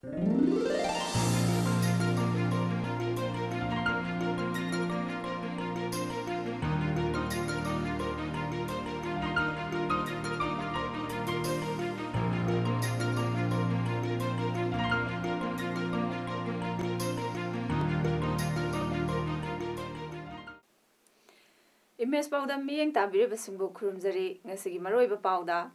Image Paodam miyeng tabiriba singbo khurumjari ngasigi maroiba pauda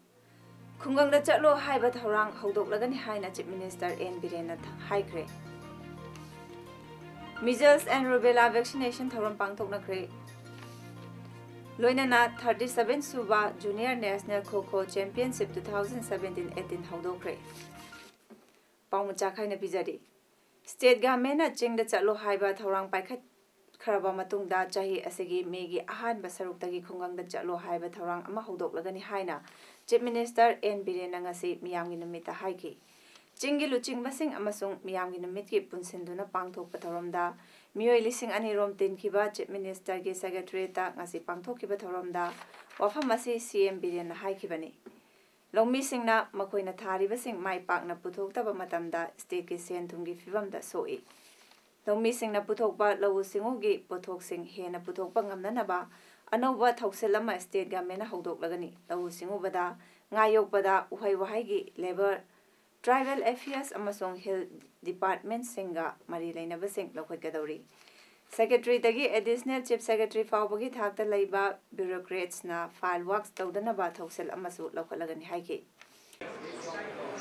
khungangda chatlo haiba thorang haudoklagani haina Chief Minister N Birena haikre. Measles and Rubella vaccination thoram pangthoknakre. Loinana 37 Suba Junior National Kho Championship 2017-18 haudokre. Paumucha khaina bijari. State government na chingda chatlo haiba thorang paikhat Karaba matungda chahi asigi megi ahan basarukdagi khungangda chatlo haiba thorang ama haudoklagani haina Chief Minister N Birena ngasi miyamgi numita haiki. Chingi luching basing amasung miyamgi numitki punsinduna pangthokpa thoramda miyoi lising anirom tinkiba Chief Minister gi Secretary ta ngasi pangthokkiba thoramda wafam asi CM Birena haikibani. Longmi singna makoina thariba sing mai pakna puthoktaba matamda state ki sen thumgi fibamda soi. Longmi singna puthokpa lawu singugi pothok sing hena puthokpa ngamnanaba anauba thauselama state government na haudoklagani lawu singubada ngayokpada uhai wahaigi labor tribal affairs amasong health department singa mari lainaba sing lokhotgadori secretary tagi additional chief secretary fawbagi thakta laiba bureaucrats na file works tawdanaba thausel amasu lokholagani haiki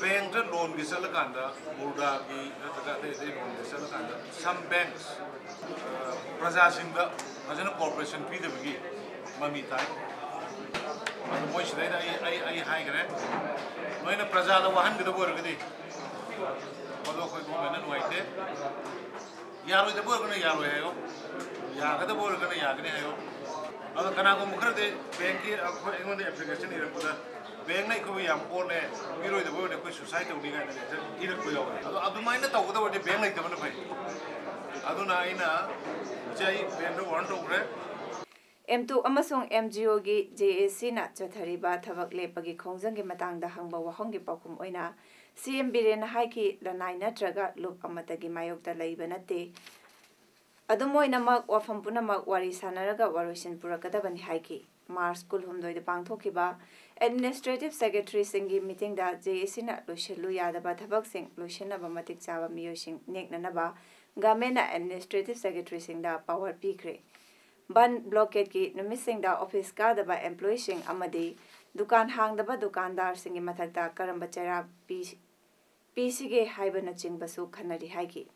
Bank loan ki salakanda Burda ki ataka loan ki salakanda some banks praja singda ajana corporation fee de bagi mami tai anu moi shidai ai hai gare noina praja da wahan gida bor gidi bodo khoi ko mena nuaite yaro de bor gana yaro hayo ya gada bor gana ya gane hayo adu kana ko mukhar de bank ki akhoi application ira puda Bank na ikaw yung pone, biro ito po na ko society uli nga nila, ito ko yung. Ado may na tao ko daw, bank na ito mo na pa. Ado na ina, jay bank na warrant over. M2 amasong MGO gi JAC na chathariba thabak lepagi khongjang gi matangda hangba wahong gi pakum oina CM Birena haiki lanai natraga lup amatagi mayokta leiba nate. Adumoina mak wafam punamak wari sanaraga waroisin purakadabani haiki. Mars School Humdoi Pangthokiba Administrative Secretary Singi meeting da JAC na Lushelu Yadaba Thabak Sing Lushenaba Matik Chaba Miyosing Neknanaba Gamena Administrative Secretary Sing da Power Pikre Ban blockade ki numising da office ka daba employee sing amadi dukan hang daba dukandar singi mathakta karamba chara PCG haibana chingbasu khanari haiki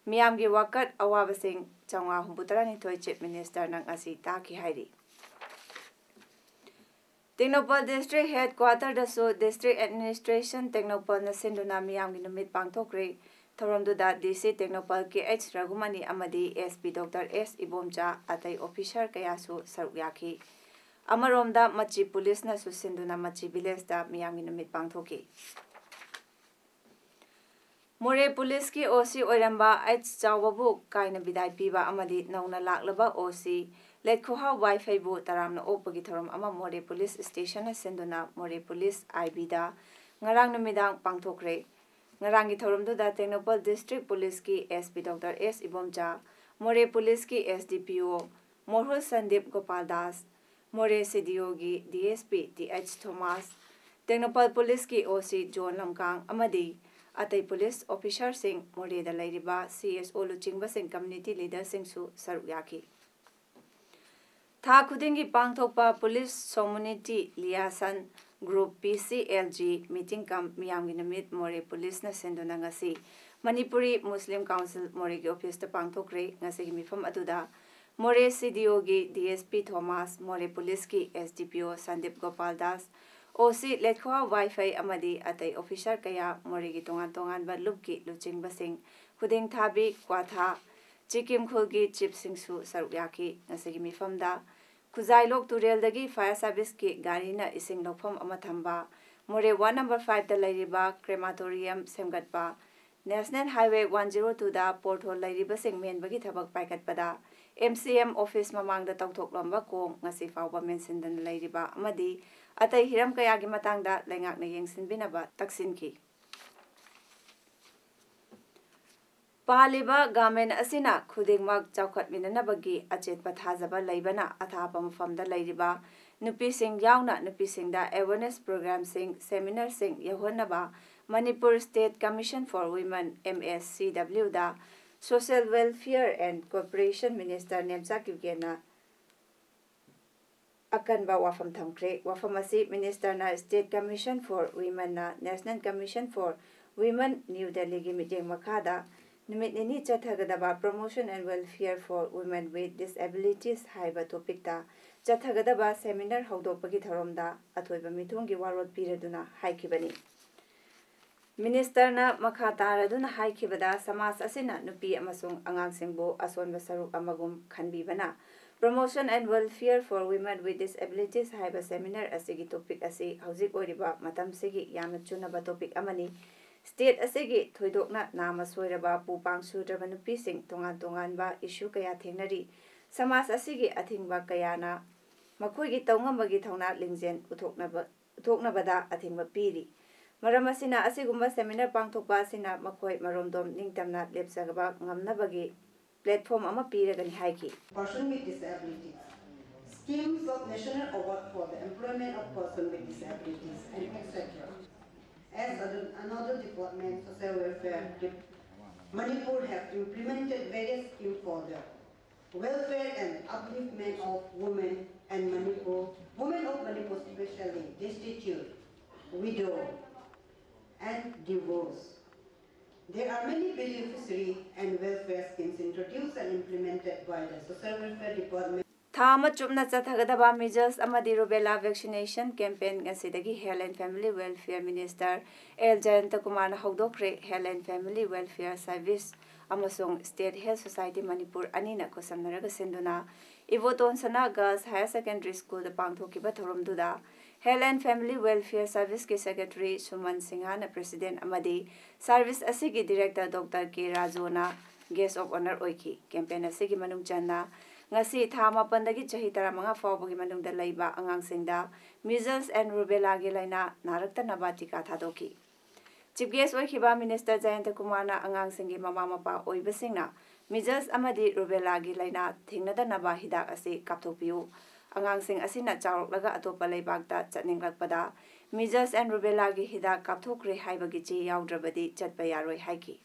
Miyamgi wakat awaba sing changwa humbutarani thoi Chief Minister nang asi taki hairi Technopal District Headquarter dasu District Administration Technopal na sinduna miyamgi numit pangthokre Thoramduda DC Technopal KH Ragumani amadi SP Dr. S Ibomcha atai officer kayasu sarukyaki Amaromda Machi Police na susinduna Machi Village da miyamgi numit pangthoki More Police ki OC oiramba H Chawbabu kaina bidai piba amadi nauna laklaba OC Lekhoha Wi-Fi bu taramna opagi thoram ama More Police Station na sinduna More Police IB da ngarang numidang pangthokre Ngarangi thoramduda Technopal District Police ki SP Dr. S Ibomcha More Police ki SDPO Morhul Sandip Gopal Das More CDO ki DSP TH Thomas Technopal Police ki OC John Lamkang amadi atai police officer sing More da lairiba CSO luchingba sing community leader sing su sarukyaki Tha khudingi pangthokpa police community liaison group PCLG meeting kam miyamgi namit More Police na senduna ngasi Manipuri Muslim Council More gi office ta pangthokre ngasi gi mifam aduda More CDO gi DSP Thomas More Police ki SDPO Sandip Gopal Das OC Lekhoa Wi-Fi amadi atai officer kaya More gi tongan ba lup ki luching basing khuding thabi kwatha Chikim khulgi chief singsu sarukyaki ngasi gi mifam da Kuzailok Turel dagi fire service ki gari na ising lokpham ama thamba More 1 number 5 da lairiba crematorium semgatpa National Highway 102 da porthol lairiba sing men bagi thabak paikatpada MCM office mamang da tawthoklamba kong ngasi fawba mensindan lairiba amadi atai hiram kaya gi matang da lengak na yengsinbinaba taksinki Paliba gamen asina khudingmak chawkhatminanabagi achetpa thajaba leibana athapa mafamda leiriba nupising yauna nupisingda awareness program seminar yahonaba Manipur State Commission for Women MSCW da Social Welfare and Cooperation Minister Nemcha Kibgena akanba wafam thamkre wafam asi Minister na State Commission for Women na National Commission for Women New Delhi gi meeting makhada Numit nini chathagadaba Promotion and Welfare for Women with Disabilities haiba topic ta chathagadaba seminar hawdopagi tharomda athoiba mithungi warot piraduna haikibani Minister na makha taraduna haikibada samas asina nupi amasung angangsingbo asonba saruk amagum khanbibana Promotion and Welfare for Women with Disabilities haiba seminar asigi topic asi hauzik oriba matam sigi yamna chunaba topic amani State asigi thoidokna nama soiraba pupang sudraba nupising tongan ba issue kaya thengnari samas asigi athingba kayana makhoigi tawngambagi thawna lingjen uthoknabada athingba piri maram asina asigumba seminar pangthokpa asina makhoi maromdom ningtamna lepsagaba ngamnabagi platform ama piragani haiki person with disabilities schemes of national award for the employment of person with disabilities and etc. As another department, social welfare, Manipur have implemented various schemes for the welfare and upliftment of women and women of Manipur especially destitute, widow, and divorced. There are many beneficiary and welfare schemes introduced and implemented by the social welfare department. Thama chupna chathagadaba measures amadi rubella vaccination campaign ngasidagi Health and Family Welfare Minister L. Jayanta Kumar na hawdokre Health and Family Welfare Service amasung State Health Society Manipur anina kosamnaraga senduna Ivoton Sana Girls Higher Secondary School da pangthokiba thoromduda Health and Family Welfare Service ki Secretary Suman Singha na President amadi Service asigi Director Dr. K. Rajona Guest of Honor oiki campaign asigi manung channa ngasi thama pandagi chahi taramanga fawbagi manungda leiba angangsingda measles and rubella gi laina narakta nabatika thadoki Chief guest oikhiba Minister Jayanta Kumar na angangsingi mama mapa oibasingna measles amadi rubella gi laina thingnada naba hidak asi kapthopiu angangsing asina chawraklaga atopa leibakta chatninglakpada measles and rubella gi hidak kapthokre haibagi chi yaudravadi chatpa yaroi haiki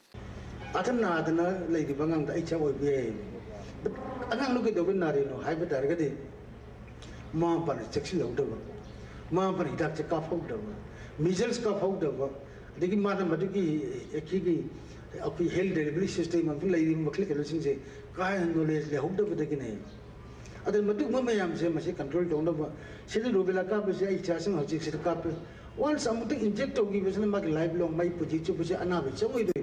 Athana adana leidiba ngangda icha oibe anang lu ke dobin nari no hai betar ke de ma par section lo do ma par idak che ka phok do measles ka phok do deki ma na madu ki ki api health delivery system am lai ring makle ke sing se ka knowledge le hok do de ki ne adel madu ma yam se ma se control do do se de rubella ka be se icha sing hojik se ka pe once something inject to gi be se ma life long mai puji chu be se ana be choi do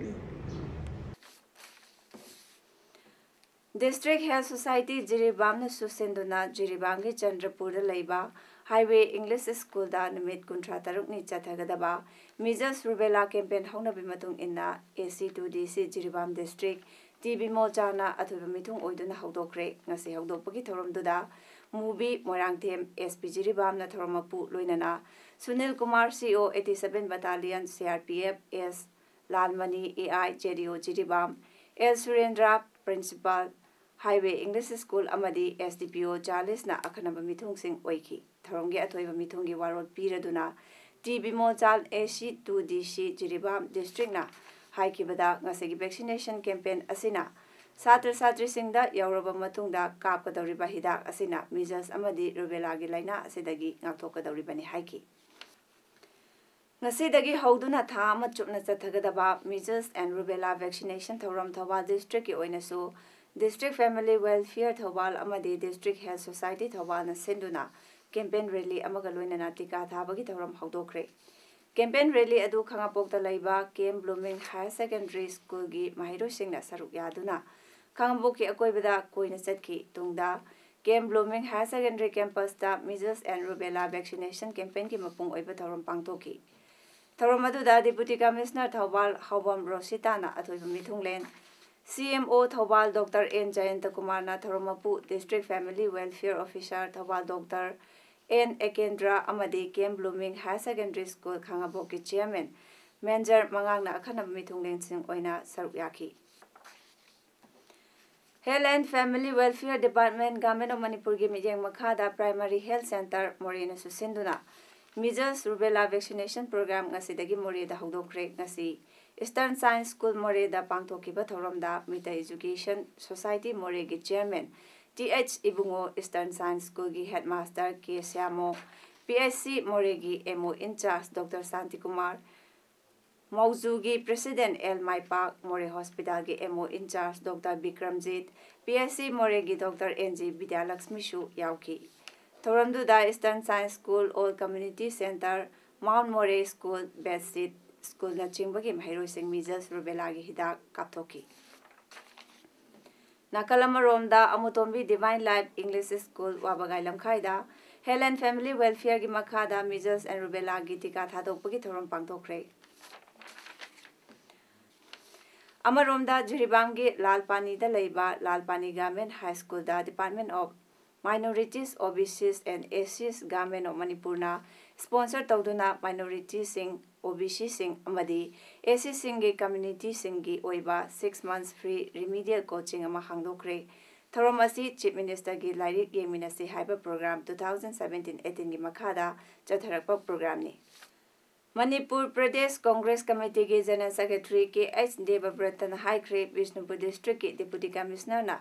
District Health Society Jiribam na susenduna Jiribangi Chandrapur Laiba Highway English School da numit kuntra taruk ni chathagadaba measles rubella campaign hauna bimatung inna AC2DC Jiribam District TB Mochana athuba mithung oiduna hawdokre ngasi hawdokpagi thoromduda movie Morangthem SP Jiribam na thoromapu loinana Sunil Kumar CO 87 Battalion CRPF S Lalmani AI JDO Jiribam L Surendra Principal Highway English School amadi SDPO Charles na akhanaba mithung sing oiki tharongge athoiba mithungi warot piraduna TB Mochal AC2DC Jiribam District na haikibada ngasigi vaccination campaign asina Satra Satri Singda yauraba matungda kapkadawriba hidak asina measles amadi rubella gi laina asidagi ngathokadawribani haiki ngasidagi hawduna tha ama chupna chathagadaba measles and rubella vaccination thoram Thawal district ki oinasu District Family Welfare Thawal amadi District Health Society Thawal na senduna campaign rally amaga loinana tika thabagi thoram hawdokre campaign rally adu khangapokta laiba Kem Blooming Higher Secondary School gi mahiro singna saruk yaduna khangapok ki akoibada koina chatki tungda Kem Blooming Higher Secondary Campus da measles and rubella vaccination campaign ki mapung oiba thoram pangthoki thoram adu da Deputy Commissioner Thawal Hawbam Rosita na athoiba mithunglen CMO Thawal Dr. N. Jayanta Kumar na Thoromapu District Family Welfare Officer Thawal Dr. N. Ekendra amadi Kem Blooming High Secondary School Khangaboki Chairman Manager Mangang na akhanab mithungleng sing oina saruk yaki Health and Family Welfare Department Government of Manipur gi mijeng makhada Primary Health Center Morena susinduna Measles Rubella Vaccination Program ngasidagi Moreda hawdokre ngasi Eastern Science School Moreda pangthokiba thoromda Mita Education Society Moregi Chairman TH Ibungo Eastern Science School gi Headmaster K Syamo PSC Moregi MO in charge Dr. Santi Kumar Mauzugi President L. Maipak More Hospital gi MO in charge Dr. Bikramjit PSC Moregi Dr. NG Vidyalakshmi Shu Yauki Thoramduda Eastern Science School Old Community Center Mount More School Bedsit School na chingbagi mahiroi sing measles rubella gi hidak kapthoki Nakalamaromda Amutombi Divine Life English School Wabagai Lamkhaida Health and Family Welfare gi makhada measles and rubella gi tika thadokpagi thorom pangthokre Amaromda Jiribangi Lalpani da Leiba Lalpani Government High School da Department of Minorities, OBCs and ACs Government of Manipurna sponsor tawduna minorities sing OBC sing amadi AC singi community singi oiba 6 months free remedial coaching ama hangdokre Thorom asi Chief Minister gi Lairik Yeminasi haiba program 2017-18 gi makhada chatharakpa program ni Manipur Pradesh Congress Committee ki General Secretary K.H. Devabratan High Crib Vishnupur District ki Deputy Commissioner na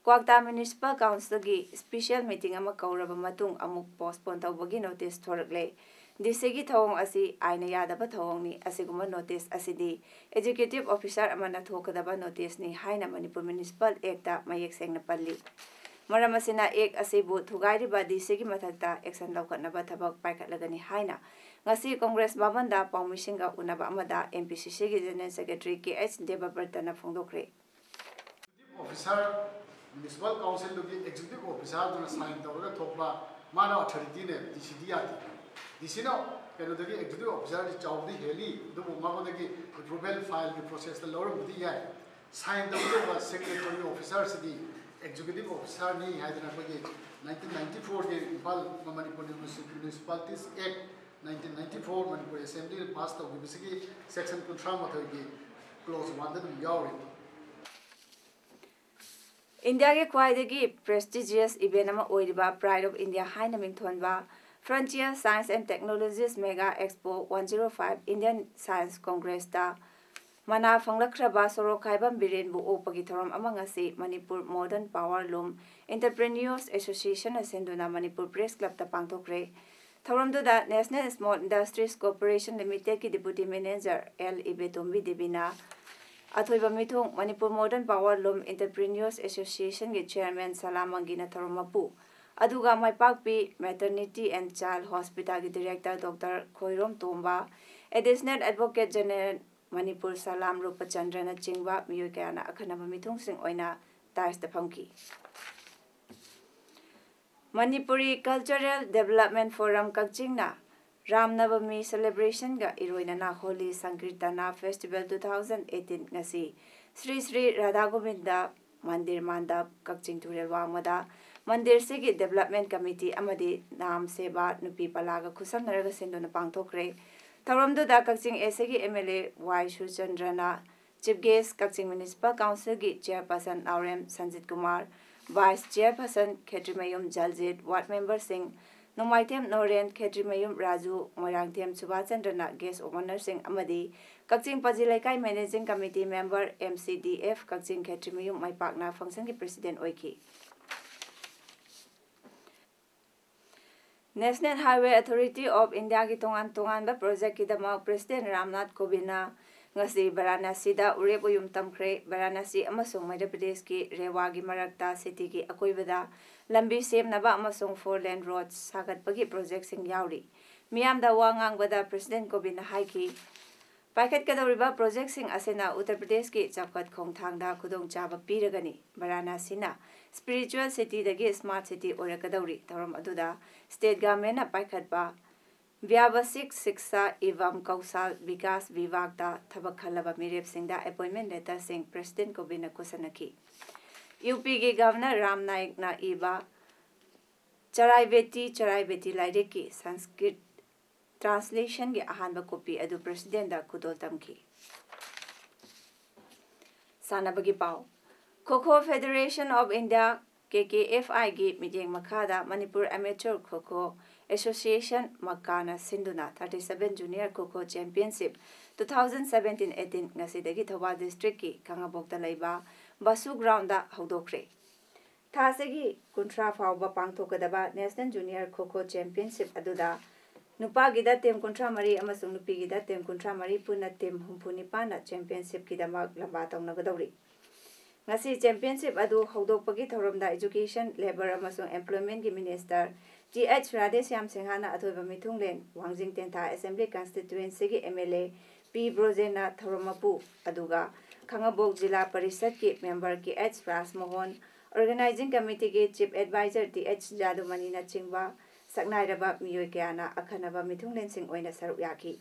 Kwakta Municipal Council ki special meeting ama kauraba matung amuk postpone tawbagi notice thorakle disegi thawong asi aina yadaba thawong ni asiguma notice asidi executive officer amana thokadaba notice ni haina Manipur Municipal Act ta mayek sengna palli Maramasina ek asibu thugairi ba disegi mathakta action lawkatnaba thabak paikatlagani haina ngasi Congress Bhavanda Paumisinga unaba amada MPCC gi General Secretary K.H. Devabratan phongdokre Officer Municipal Council logi executive officer dona sign tawra thokba mana authority ne DCD ati DCno kano dagi executive officer di chawdi heli do mago dagi approval file the process the lower budi hai sign tawra secretary officer sidi executive officer ni haidana ko 1994 ke Impal Manipur Municipalities Act 1994 Manipur Assembly passed of the section control mathoi clause 1 da yawi India ke khwaidagi prestigious event ama oiriba Pride of India haina mingthonba Frontier Science and Technologies Mega Expo 105 Indian Science Congress ta mana phanglakraba sorokaibam birenbu opagi thorom amangasi Manipur Modern Power Loom Entrepreneurs Association asenduna Manipur Press Club ta pangthokre Thoramduda National Small Industries Corporation Limited ki Deputy Manager L. Ibetombi Debina Athoiba Mithong Manipur Modern Power Loom Entrepreneurs Association ki Chairman Salamangina Thoromapu Aduga Maipakpi Maternity and Child Hospital ki Director Dr. Khoirom Tomba Additional Advocate General Manipur Salam Rupachandra Chingwa Miyukayana Akhanaba Mithong Sing Oina Tais the Punky Manipuri Cultural Development Forum Kakchingna Ram Navami Celebration ga Iroinana Holy Sankirtana Festival 2018 ngasi Sri Sri Radha Govinda Mandir Mandap Kakching Turelwa Mada Mandir Sigi Development Committee Amadi Nam Seba Nupi Palaga Kusam Naraga Sindona Pangtokre Taramdu da Kakching Esegi MLA Y Shuchandrana Chief Guest Kakching Municipal Council gi Chairperson RM Sanjit Kumar Vice Chairperson Khetrimayum Jaljit Ward Member Singh Nomaitem Noren Khetrimayum Raju Moirangthem Subhachandrana Guest of Honor Singh Amadi Kakching Pajilaikai Managing Committee Member MCDF Kakching Khetrimayum Maipakna Function ki President Oiki National Highway Authority of India ki tongan project ki dama President Ramnath Kovind ngasi Varanasi da urep uyum tamkhre Varanasi amasung Madhya Pradesh ki Rewa gi marakta city ki akoibada lambi semnaba amasung 4-lane roads sagatpagi project sing yauri miyam da wangang bada President Kovind haiki Paikat kadawriba project sing asena Uttar Pradesh ki chapkat khongthang da khudong chaba piragani Varanasi na spiritual city dagi smart city orakadawri thoram aduda state government na paikat ba Vyavasik Shiksha Evam Kausal Vikas Vivagda Thabak Khalaba Mirep Singh da appointment letter Singh President Kovind Kusanaki UP ki Governor Ram Naik na iba Charai Beti Laide ki Sanskrit translation ki ahanba copy adu President da Kudol Tamki Sanabagi Pau Kho Federation of India KKFI gi mijeng makhada Manipur Amateur Kho Association makana sinduna 37 Junior Kho Championship 2017-18 ngasidagi Thawal District ki Kangabokta leiba Basu Ground da hodokre. Thasegi kuntra fawba pangthokadaba National Junior Kho Championship aduda Nupa gida tem kuntra mari amasung nupi gida tem kuntra mari puna tem humpunipa na championship kidamak lamba tawnagadauri. Ngasi championship adu hodokpagi thoromda Education, Labor amasung Employment gi Minister GH Radhesyam Singhana athoiba mithunglen Wangjing Tentha Assembly Constituency gi MLA P Brojena Thoromapu aduga Khangabok Jila Parishad ki member ki H Ras Mohan Organizing Committee ki Chief Advisor DH Jadumani na chingba saknairaba miyoi kayana akhanaba mithunglen sing oina saruk yaki.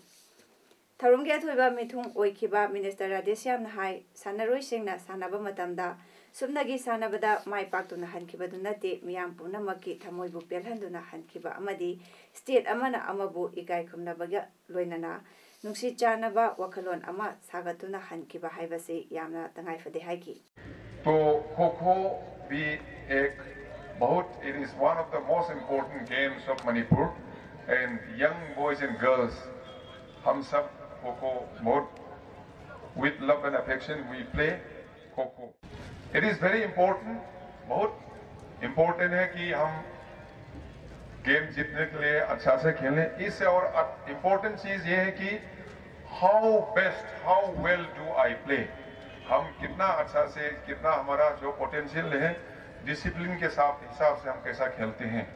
Tharumgi athoiba mithung oikiba Minister Radhesyam na hai sanaroi singna sanaba matamda sumnagi sanabada mai paktuna hankibadu nate miyam punamaki thamoibu pelhanduna hankiba amadi state amana amabu ikai khumnabaga loinana nungsi chanaba wakhalon ama sagatuna hankiba haibase yamna tangai fade haiki. तो खो भी एक बहुत it is one of the most important games of Manipur and young boys and girls हम सब खो बहुत with love and affection we play खो. It is very important, बहुत important है कि हम गेम जीतने के लिए अच्छा से खेलें. इससे और important चीज ये है कि how well do I play. हम कितना अच्छा से कितना हमारा जो पोटेंशियल है डिसिप्लिन के साथ हिसाब से हम कैसा खेलते हैं.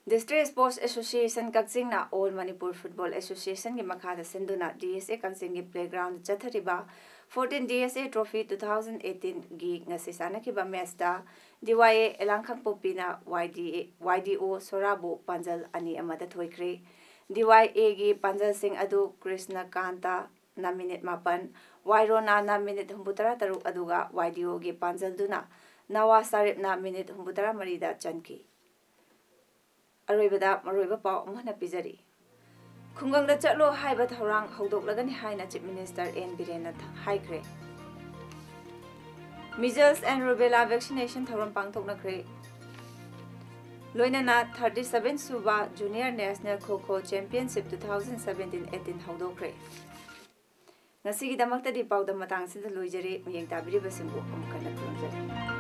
District Sports Association Kakching na All Manipur Football Association ki makhada sinduna DSA Kakching ki playground chathariba 14 DSA Trophy 2018 gi ngasi sanaki ba match da DYA Elangkhang Popina YDO Sorabu Panjal ani amada thoikre. DYA gi Panjal Singh adu Krishna Kanta na minute mapan Wairona na minute humbutara taruk aduga YDO gi Panjal duna Nawa Sarip na minute humbutara marida chanki. Aroibada maroiba pau amhana pizari. Khungangda chatlo haiba thorang hodoklagani haina Chief Minister N Birena haikre. Measles and rubella vaccination thoram pangthoknakre. Loinana 37 Suba Junior National Kho Championship 2017-18 hodokre. Ngasigi damakta di Paodam matang sinda loijari miyeng tabiri basimbu amkana khunjari.